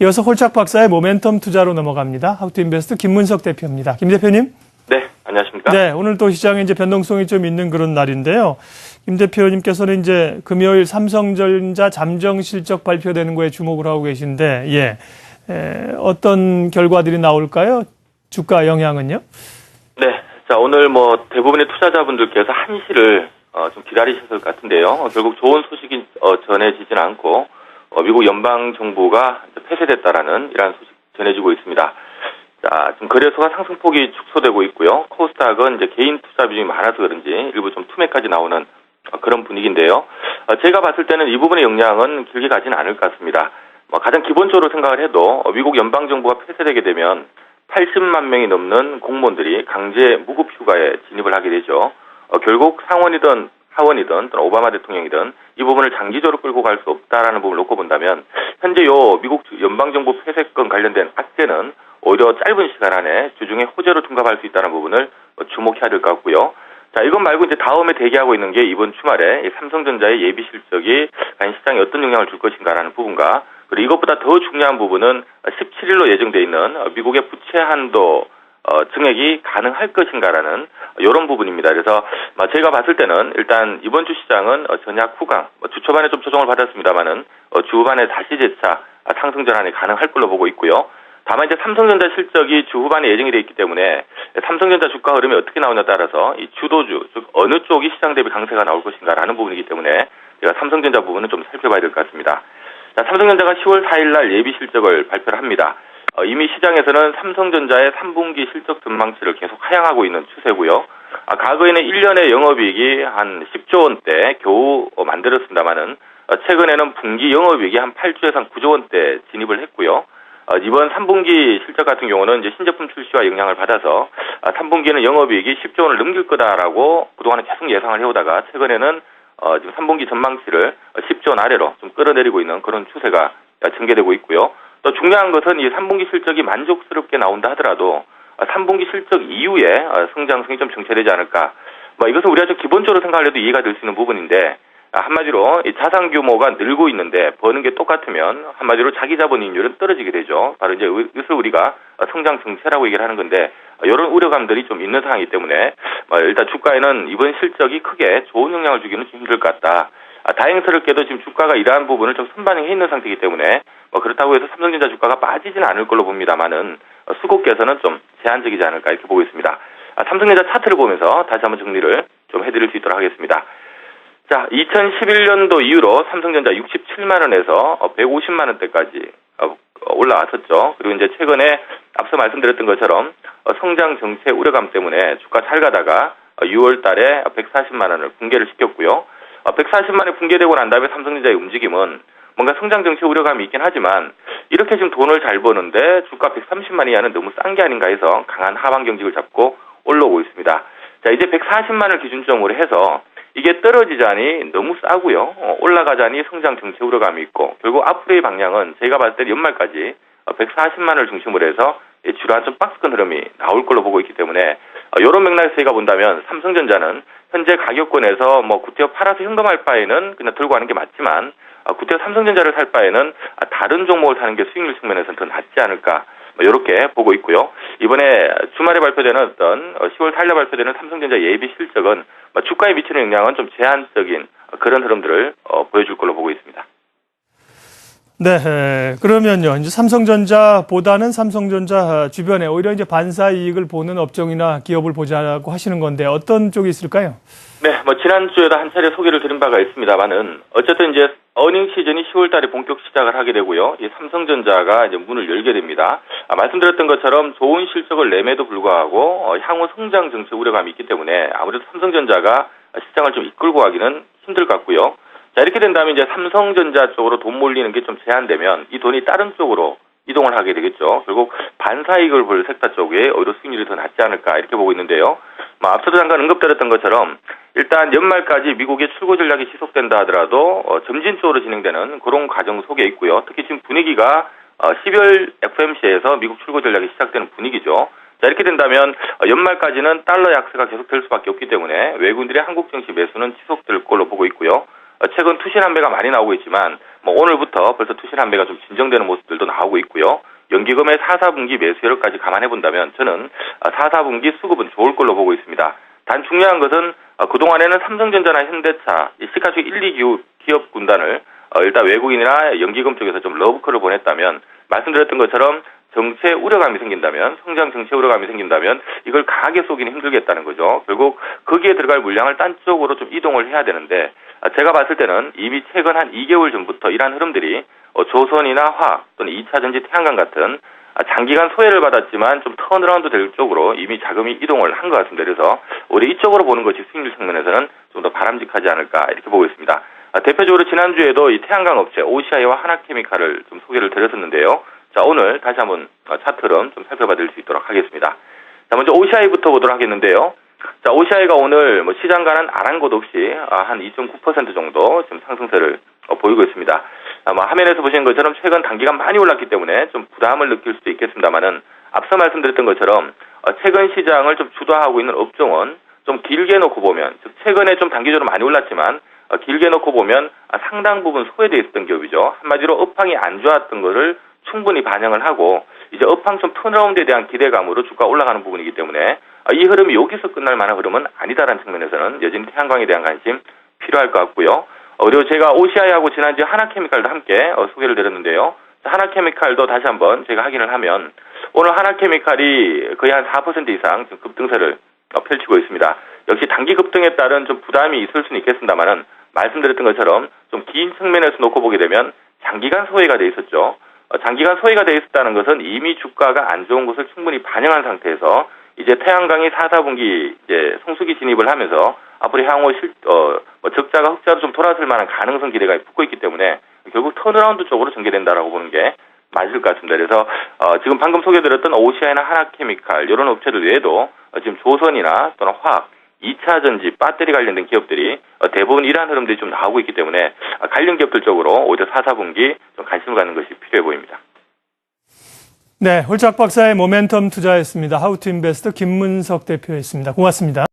이어서 홀짝 박사의 모멘텀 투자로 넘어갑니다. 하우투인베스트 김문석 대표입니다. 김 대표님. 네, 안녕하십니까? 네, 오늘 또 시장에 이제 변동성이 좀 있는 그런 날인데요. 김 대표님께서는 이제 금요일 삼성전자 잠정 실적 발표되는 거에 주목을 하고 계신데, 어떤 결과들이 나올까요? 주가 영향은요? 네, 자 오늘 뭐 대부분의 투자자분들께서 한시를 좀 기다리셨을 것 같은데요. 결국 좋은 소식이 전해지진 않고 미국 연방 정부가 폐쇄됐다라는 이러한 소식 전해지고 있습니다. 자, 지금 거래소가 상승폭이 축소되고 있고요. 코스닥은 이제 개인 투자 비중이 많아서 그런지 일부 좀 투매까지 나오는 그런 분위기인데요. 제가 봤을 때는 이 부분의 영향은 길게 가지는 않을 것 같습니다. 가장 기본적으로 생각을 해도 미국 연방 정부가 폐쇄되게 되면 80만 명이 넘는 공무원들이 강제 무급 휴가에 진입을 하게 되죠. 결국 상원이든 하원이든 또는 오바마 대통령이든 이 부분을 장기적으로 끌고 갈 수 없다라는 부분을 놓고 본다면 현재 미국 연방정부 폐쇄권 관련된 악재는 오히려 짧은 시간 안에 주중에 호재로 둔갑할 수 있다는 부분을 주목해야 될 것 같고요. 자, 이것 말고 이제 다음에 대기하고 있는 게 이번 주말에 삼성전자의 예비 실적이 과연 시장에 어떤 영향을 줄 것인가라는 부분과 그리고 이것보다 더 중요한 부분은 17일로 예정돼 있는 미국의 부채 한도 증액이 가능할 것인가라는 이런 부분입니다. 그래서 제가 봤을 때는 일단 이번 주 시장은 전약 후강, 주 초반에 좀 조정을 받았습니다만은 주 후반에 다시 재차 상승 전환이 가능할 걸로 보고 있고요. 다만 이제 삼성전자 실적이 주 후반에 예정이 되어 있기 때문에 삼성전자 주가 흐름이 어떻게 나오냐에 따라서 이 주도주, 즉 어느 쪽이 시장 대비 강세가 나올 것인가라는 부분이기 때문에 제가 삼성전자 부분은 좀 살펴봐야 될 것 같습니다. 자, 삼성전자가 10월 4일 날 예비 실적을 발표를 합니다. 이미 시장에서는 삼성전자의 3분기 실적 전망치를 계속 하향하고 있는 추세고요. 과거에는 1년의 영업이익이 한 10조 원대 겨우 만들었습니다만은 최근에는 분기 영업이익이 한 8조에서 한 9조 원대 진입을 했고요. 이번 3분기 실적 같은 경우는 이제 신제품 출시와 영향을 받아서 3분기는 영업이익이 10조 원을 넘길 거다라고 그동안은 계속 예상을 해오다가 최근에는 지금 3분기 전망치를 10조 원 아래로 좀 끌어내리고 있는 그런 추세가 전개되고 있고요. 또 중요한 것은 이 3분기 실적이 만족스럽게 나온다 하더라도 3분기 실적 이후에 성장성이 좀 정체되지 않을까. 이것은 우리가 좀 기본적으로 생각을 해도 이해가 될 수 있는 부분인데 한마디로 이 자산 규모가 늘고 있는데 버는 게 똑같으면 한마디로 자기 자본이익률은 떨어지게 되죠. 바로 이제 이것을 우리가 성장 정체라고 얘기를 하는 건데 이런 우려감들이 좀 있는 상황이기 때문에 일단 주가에는 이번 실적이 크게 좋은 영향을 주기는 좀 힘들 것 같다. 다행스럽게도 지금 주가가 이러한 부분을 좀 선반영해 있는 상태이기 때문에 그렇다고 해서 삼성전자 주가가 빠지지는 않을 걸로 봅니다만은 수급께서는 좀 제한적이지 않을까 이렇게 보고 있습니다. 삼성전자 차트를 보면서 다시 한번 정리를 좀 해드릴 수 있도록 하겠습니다. 자, 2011년도 이후로 삼성전자 67만 원에서 150만 원대까지 올라왔었죠. 그리고 이제 최근에 앞서 말씀드렸던 것처럼 성장 정체 우려감 때문에 주가 잘 가다가 6월 달에 140만 원을 붕괴를 시켰고요. 140만 원이 붕괴되고 난 다음에 삼성전자의 움직임은 뭔가 성장 정체 우려감이 있긴 하지만 이렇게 지금 돈을 잘 버는데 주가 130만 이하는 너무 싼 게 아닌가 해서 강한 하방 경직을 잡고 올라오고 있습니다. 자, 이제 140만 원을 기준점으로 해서 이게 떨어지자니 너무 싸고요. 올라가자니 성장 정체 우려감이 있고 결국 앞으로의 방향은 제가 봤을 때 연말까지 140만 원을 중심으로 해서 주로 좀 박스권 흐름이 나올 걸로 보고 있기 때문에 이런 맥락에서 제가 본다면 삼성전자는 현재 가격권에서 구태여 팔아서 현금할 바에는 그냥 들고 가는 게 맞지만 구태여 삼성전자를 살 바에는 다른 종목을 사는 게 수익률 측면에서는 더 낫지 않을까 이렇게 보고 있고요. 이번에 주말에 발표되는 어떤 10월 4일에 발표되는 삼성전자 예비 실적은 주가에 미치는 영향은 좀 제한적인 그런 흐름들을 보여줄 걸로 보고 있습니다. 네, 그러면요. 이제 삼성전자보다는 삼성전자 주변에 오히려 이제 반사 이익을 보는 업종이나 기업을 보자고 하시는 건데 어떤 쪽이 있을까요? 네, 지난주에도 한 차례 소개를 드린 바가 있습니다만은 어쨌든 이제 어닝 시즌이 10월 달에 본격 시작을 하게 되고요. 이 삼성전자가 이제 문을 열게 됩니다. 말씀드렸던 것처럼 좋은 실적을 내매도 불구하고 향후 성장 정체 우려감이 있기 때문에 아무래도 삼성전자가 시장을 좀 이끌고 가기는 힘들 것 같고요. 자, 이렇게 된다면 이제 삼성전자 쪽으로 돈 몰리는 게 좀 제한되면 이 돈이 다른 쪽으로 이동을 하게 되겠죠. 결국 반사이익을 볼 섹터 쪽에 오히려 수익률이 더 낫지 않을까 이렇게 보고 있는데요. 앞서도 잠깐 언급드렸던 것처럼 일단 연말까지 미국의 출고 전략이 지속된다 하더라도 점진적으로 진행되는 그런 과정 속에 있고요. 특히 지금 분위기가 12월 FMC에서 미국 출고 전략이 시작되는 분위기죠. 자, 이렇게 된다면 연말까지는 달러 약세가 계속될 수밖에 없기 때문에 외국인들의 한국 증시 매수는 지속될 걸로 보고 있고요. 최근 투신 한배가 많이 나오고 있지만 뭐 오늘부터 벌써 투신 한배가 좀 진정되는 모습들도 나오고 있고요. 연기금의 4, 4분기 매수 여력까지 감안해 본다면 저는 4, 4분기 수급은 좋을 걸로 보고 있습니다. 단 중요한 것은 그동안에는 삼성전자나 현대차, 시가총액 1, 2 기업 군단을 일단 외국인이나 연기금 쪽에서 좀 러브콜을 보냈다면 말씀드렸던 것처럼 정체 우려감이 생긴다면, 성장 정체 우려감이 생긴다면 이걸 강하게 쏘기는 힘들겠다는 거죠. 결국 거기에 들어갈 물량을 딴 쪽으로 좀 이동을 해야 되는데 제가 봤을 때는 이미 최근 한 2개월 전부터 이러한 흐름들이 조선이나 화학 또는 2차전지 태양광 같은 장기간 소외를 받았지만 좀 턴어라운드 될 쪽으로 이미 자금이 이동을 한 것 같습니다. 그래서 우리 이쪽으로 보는 것이 수익률 측면에서는 좀 더 바람직하지 않을까 이렇게 보고 있습니다. 대표적으로 지난주에도 이 태양광 업체 OCI와 하나케미칼을 좀 소개를 드렸었는데요. 자, 오늘 다시 한번 차트를 좀 살펴봐 드릴 수 있도록 하겠습니다. 자, 먼저 OCI부터 보도록 하겠는데요. 자, OCI가 오늘 뭐 시장과는 아랑곳 없이 한 2.9% 정도 지금 상승세를 보이고 있습니다. 화면에서 보시는 것처럼 최근 단기간 많이 올랐기 때문에 좀 부담을 느낄 수도 있겠습니다만은 앞서 말씀드렸던 것처럼 최근 시장을 좀 주도하고 있는 업종은 좀 길게 놓고 보면, 즉 최근에 좀 단기적으로 많이 올랐지만 길게 놓고 보면 상당 부분 소외되어 있었던 기업이죠. 한마디로 업황이 안 좋았던 거를 충분히 반영을 하고 이제 업황 좀 턴어라운드에 대한 기대감으로 주가 올라가는 부분이기 때문에 이 흐름이 여기서 끝날 만한 흐름은 아니다라는 측면에서는 여전히 태양광에 대한 관심 필요할 것 같고요. 그리고 제가 OCI하고 지난주에 하나케미칼도 함께 소개를 드렸는데요. 하나케미칼도 다시 한번 제가 확인을 하면 오늘 하나케미칼이 거의 한 4% 이상 지금 급등세를 펼치고 있습니다. 역시 단기 급등에 따른 좀 부담이 있을 수는 있겠습니다만은 말씀드렸던 것처럼 좀 긴 측면에서 놓고 보게 되면 장기간 소외가 돼 있었죠. 장기간 소외가 돼 있었다는 것은 이미 주가가 안 좋은 것을 충분히 반영한 상태에서 이제 태양광이 4, 4분기 이제 성수기 진입을 하면서 앞으로 향후 적자가 흑자로 좀 돌아설 만한 가능성 기대가 붙고 있기 때문에 결국 턴어라운드 쪽으로 전개된다라고 보는 게 맞을 것 같습니다. 그래서 지금 방금 소개드렸던 OCI나 하나케미칼 이런 업체들 외에도 지금 조선이나 또는 화학, 2차전지, 배터리 관련된 기업들이 대부분 이러한 흐름들이 좀 나오고 있기 때문에 관련 기업들 쪽으로 오히려 4, 4분기 좀 관심을 갖는 것이 필요해 보입니다. 네, 홀짝 박사의 모멘텀 투자였습니다. 하우투인베스트 김문석 대표였습니다. 고맙습니다.